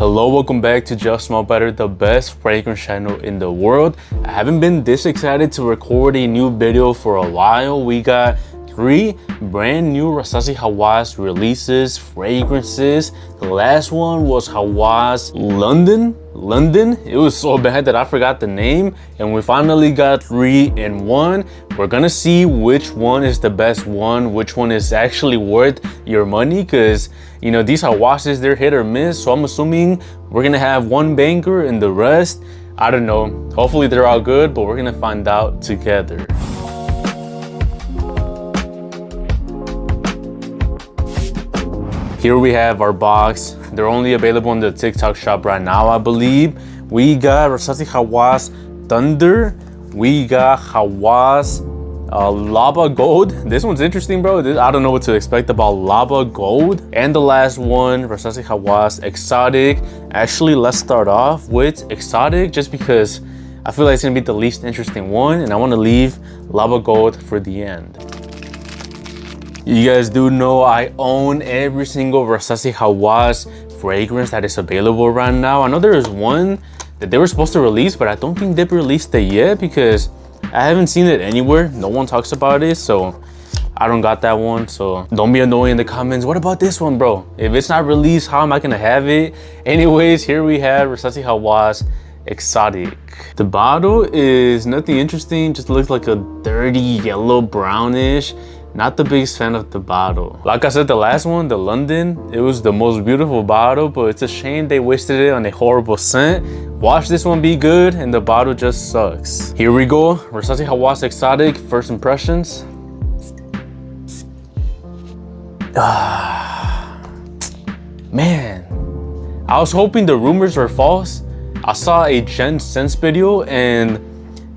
Hello, welcome back to Just Smell Better, the best fragrance channel in the world. I haven't been this excited to record a new video for a while. We got 3 brand new Rasasi Hawas releases, fragrances. The last one was Hawas London. It was so bad that I forgot the name, and we finally got 3 in 1. We're gonna see which one is the best one, which one is actually worth your money, because you know these Hawases, they're hit or miss. So I'm assuming we're gonna have one banger and the rest, I don't know. Hopefully they're all good, but we're gonna find out together. Here we have our box. They're only available in the TikTok shop right now, I believe. We got Rasasi Hawas Thunder. We got Hawas Lava Gold. This one's interesting, bro. I don't know what to expect about Lava Gold. And the last one, Rasasi Hawas Exotic. Actually, let's start off with Exotic just because I feel like it's gonna be the least interesting one, and I wanna leave Lava Gold for the end. You guys do know I own every single Rasasi Hawas fragrance that is available right now. I know there is one that they were supposed to release, but I don't think they've released it yet because I haven't seen it anywhere. No one talks about it, so I don't got that one. So don't be annoying in the comments. What about this one, bro? If it's not released, how am I gonna have it? Anyways, here we have Rasasi Hawas Exotic. The bottle is nothing interesting, just looks like a dirty yellow brownish. Not the biggest fan of the bottle. Like I said, the last one, the London, it was the most beautiful bottle, but it's a shame they wasted it on a horrible scent. Watch this one be good, and the bottle just sucks. Here we go, Rasasi Hawas Exotic, first impressions. Man, I was hoping the rumors were false. I saw a Jen Sense video, and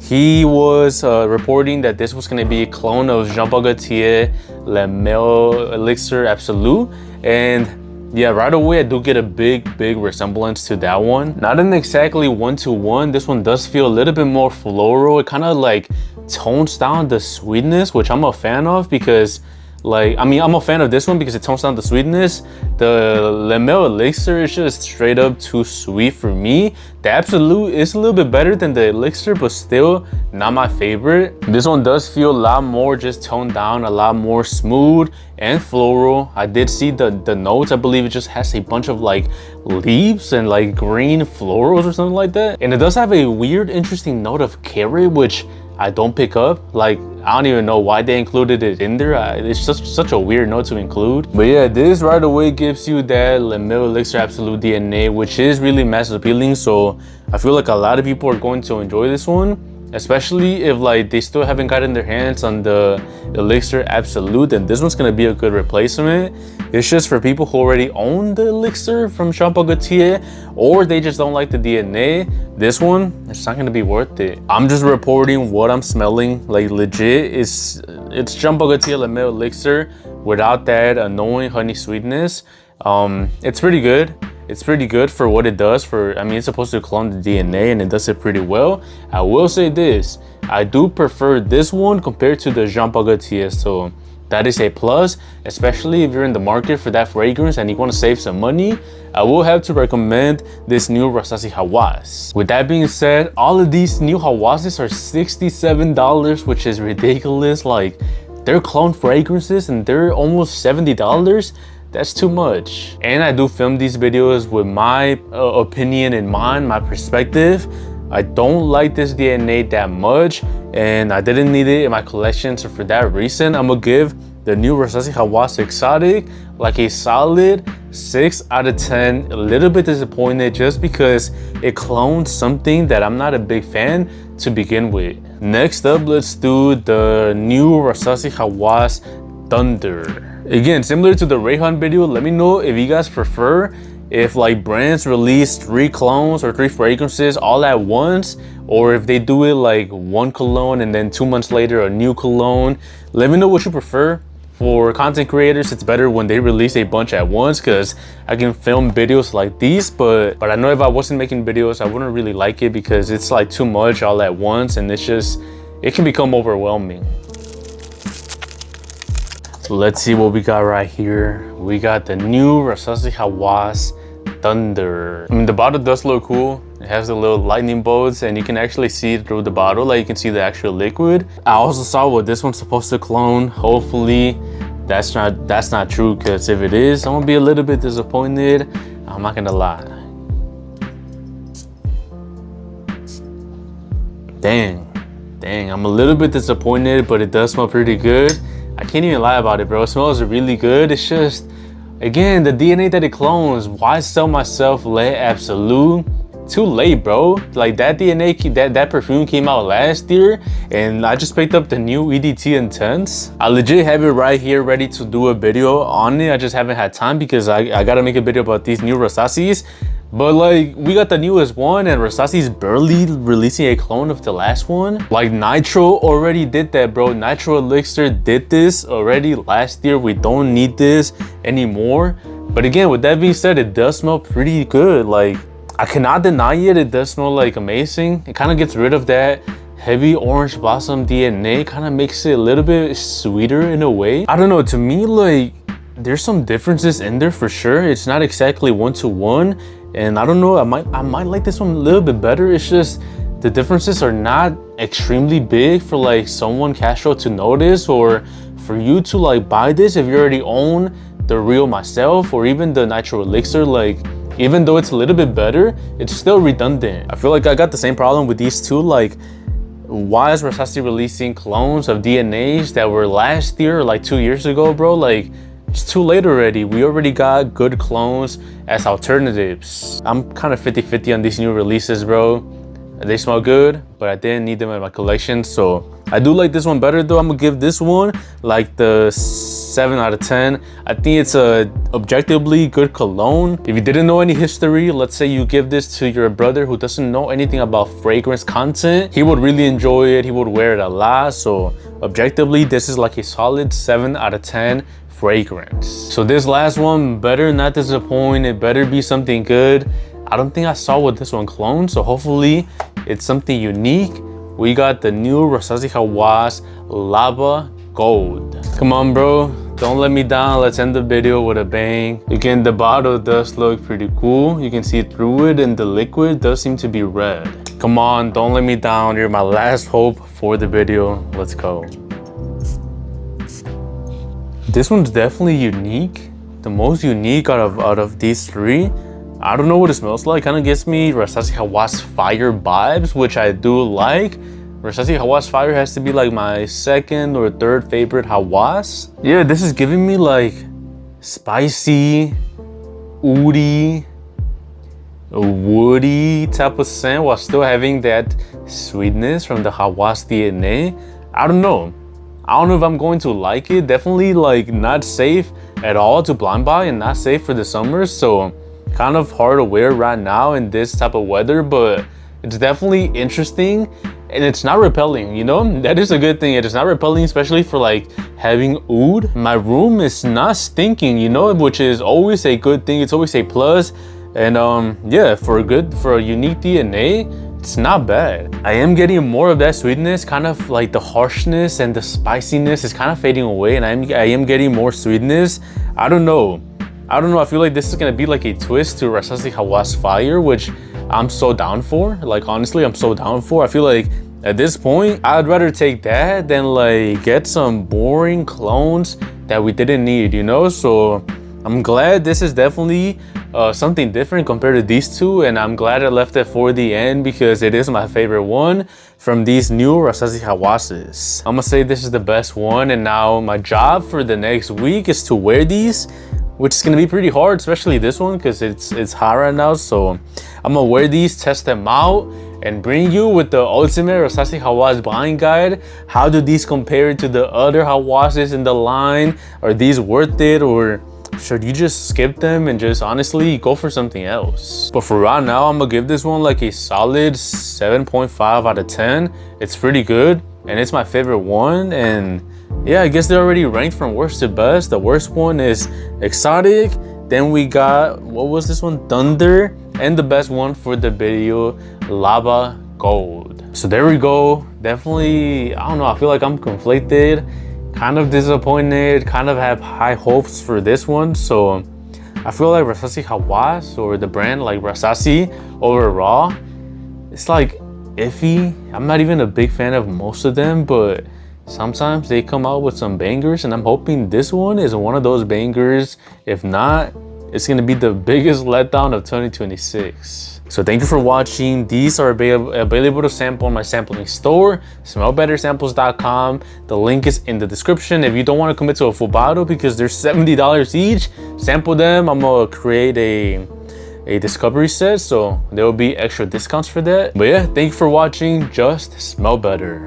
he was reporting that this was going to be a clone of Jean-Paul Gaultier Le Male Elixir Absolu, and yeah, right away I do get a big resemblance to that one. Not an exactly 1-to-1. This one does feel a little bit more floral. It kind of like tones down the sweetness, which I'm a fan of because I'm a fan of this one because it tones down the sweetness. The Le Male Elixir is just straight up too sweet for me. The Absolu is a little bit better than the Elixir, but still not my favorite. This one does feel a lot more just toned down, a lot more smooth and floral. I did see the notes. I believe it just has a bunch of like leaves and like green florals or something like that. And it does have a weird, interesting note of carrot, which I don't pick up. Like, I don't even know why they included it in there. It's just such a weird note to include. But yeah, this right away gives you that Le Male Elixir Absolu DNA, which is really mass appealing. So I feel like a lot of people are going to enjoy this one, especially if like they still haven't gotten their hands on the Elixir Absolu, then this one's gonna be a good replacement. It's just for people who already own the Elixir from Jean-Paul Gaultier, or they just don't like the DNA. This one, it's not gonna be worth it. I'm just reporting what I'm smelling. Like legit, it's Jean-Paul Gaultier Le Male Elixir without that annoying honey sweetness. It's pretty good. It's pretty good for what it does. It's supposed to clone the DNA, and it does it pretty well. I will say this, I do prefer this one compared to the Jean-Paul Gaultier, so that is a plus, especially if you're in the market for that fragrance and you want to save some money. I will have to recommend this new Rasasi Hawas. With that being said, all of these new Hawases are $67, which is ridiculous. Like, they're clone fragrances and they're almost $70. That's too much. And I do film these videos with my opinion in mind, my perspective. I don't like this DNA that much, and I didn't need it in my collection. So for that reason, I'm gonna give the new Rasasi Hawas Exotic like a solid 6 out of 10. A little bit disappointed just because it clones something that I'm not a big fan to begin with. Next up, let's do the new Rasasi Hawas Thunder. Again, similar to the Rayhan video, let me know if you guys prefer if like brands release 3 clones or 3 fragrances all at once, or if they do it like one cologne and then 2 months later a new cologne. Let me know what you prefer. For content creators, it's better when they release a bunch at once because I can film videos like these, but I know if I wasn't making videos, I wouldn't really like it because it's like too much all at once, and it can become overwhelming. Let's see what we got right here. We got the new Rasasi Hawas Thunder. I mean, the bottle does look cool. It has the little lightning bolts and you can actually see through the bottle, like you can see the actual liquid. I also saw what this one's supposed to clone. Hopefully that's not true, because if it is, I'm gonna be a little bit disappointed. I'm not gonna lie. Dang, I'm a little bit disappointed, but it does smell pretty good. I can't even lie about it, bro. It smells really good. It's just, again, the DNA that it clones. Why sell myself Le Absolu? Too late, bro. Like that DNA, that perfume came out last year, and I just picked up the new EDT Intense. I legit have it right here ready to do a video on it. I just haven't had time because I gotta make a video about these new Rasasis. But like, we got the newest one and Rasasi's barely releasing a clone of the last one. Like Nitro already did that, bro. Nitro Elixir did this already last year. We don't need this anymore. But again, with that being said, it does smell pretty good. Like, I cannot deny it. It does smell like amazing. It kind of gets rid of that heavy orange blossom DNA. Kind of makes it a little bit sweeter in a way. I don't know, to me, like, there's some differences in there for sure. It's not exactly one-to-one. And I don't know, I might like this one a little bit better. It's just the differences are not extremely big for like someone casual to notice, or for you to like buy this if you already own the real Myslf or even the Nitro Elixir. Like, even though it's a little bit better, it's still redundant. I feel like I got the same problem with these two. Like, why is Rasasi releasing clones of DNAs that were last year or like 2 years ago, bro? Like, it's too late already. We already got good clones as alternatives. I'm kind of 50-50 on these new releases, bro. They smell good, but I didn't need them in my collection. So I do like this one better though. I'm gonna give this one like the 7 out of 10. I think it's a objectively good cologne. If you didn't know any history, let's say you give this to your brother who doesn't know anything about fragrance content, he would really enjoy it. He would wear it a lot. So objectively, this is like a solid 7 out of 10 fragrance. So this last one better not disappoint. It better be something good. I don't think I saw what this one cloned, so hopefully it's something unique. We got the new Rasasi Hawas Lava Gold. Come on, bro, don't let me down. Let's end the video with a bang. Again, the bottle does look pretty cool. You can see through it, and the liquid does seem to be red. Come on, don't let me down. You're my last hope for the video. Let's go. This one's definitely unique, the most unique out of these three. I don't know what it smells like. Kind of gives me Rasasi Hawas Fire vibes, which I do like. Rasasi Hawas Fire has to be like my second or third favorite Hawas. Yeah, this is giving me like spicy, woody type of scent while still having that sweetness from the Hawas DNA. I don't know if I'm going to like it. Definitely like not safe at all to blind buy and not safe for the summer. So kind of hard to wear right now in this type of weather, but it's definitely interesting and it's not repelling, you know? That is a good thing. It is not repelling, especially for like having oud. My room is not stinking, you know, which is always a good thing. It's always a plus. And yeah, for a unique DNA, it's not bad. I am getting more of that sweetness, kind of like the harshness and the spiciness is kind of fading away, and I am getting more sweetness. I don't know. I feel like this is gonna be like a twist to Rasasi Hawas Fire, which I'm so down for. Like, honestly, I'm so down for. I feel like at this point, I'd rather take that than like get some boring clones that we didn't need, you know? So I'm glad this is definitely something different compared to these two, and I'm glad I left it for the end because it is my favorite one from these new Rasasi Hawases. I'm gonna say this is the best one, and now my job for the next week is to wear these, which is gonna be pretty hard, especially this one because it's hot right now. So I'm gonna wear these, test them out, and bring you with the ultimate Rasasi Hawas buying guide. How do these compare to the other Hawases in the line? Are these worth it, or should you just skip them and just honestly go for something else? But for right now, I'm gonna give this one like a solid 7.5 out of 10. It's pretty good and it's my favorite one. And yeah, I guess they're already ranked from worst to best. The worst one is Exotic. Then we got, what was this one? Thunder. And the best one for the video, Lava Gold. So there we go. Definitely, I don't know, I feel like I'm conflicted. Kind of disappointed, kind of have high hopes for this one. So I feel like Rasasi Hawas, or the brand like Rasasi over Raw, it's like iffy. I'm not even a big fan of most of them, but sometimes they come out with some bangers, and I'm hoping this one is one of those bangers. If not, it's gonna be the biggest letdown of 2026. So thank you for watching. These are available to sample in my sampling store, smellbettersamples.com. The link is in the description. If you don't want to commit to a full bottle because they're $70 each, sample them. I'm gonna create a discovery set, so there will be extra discounts for that. But yeah, thank you for watching. Just smell better.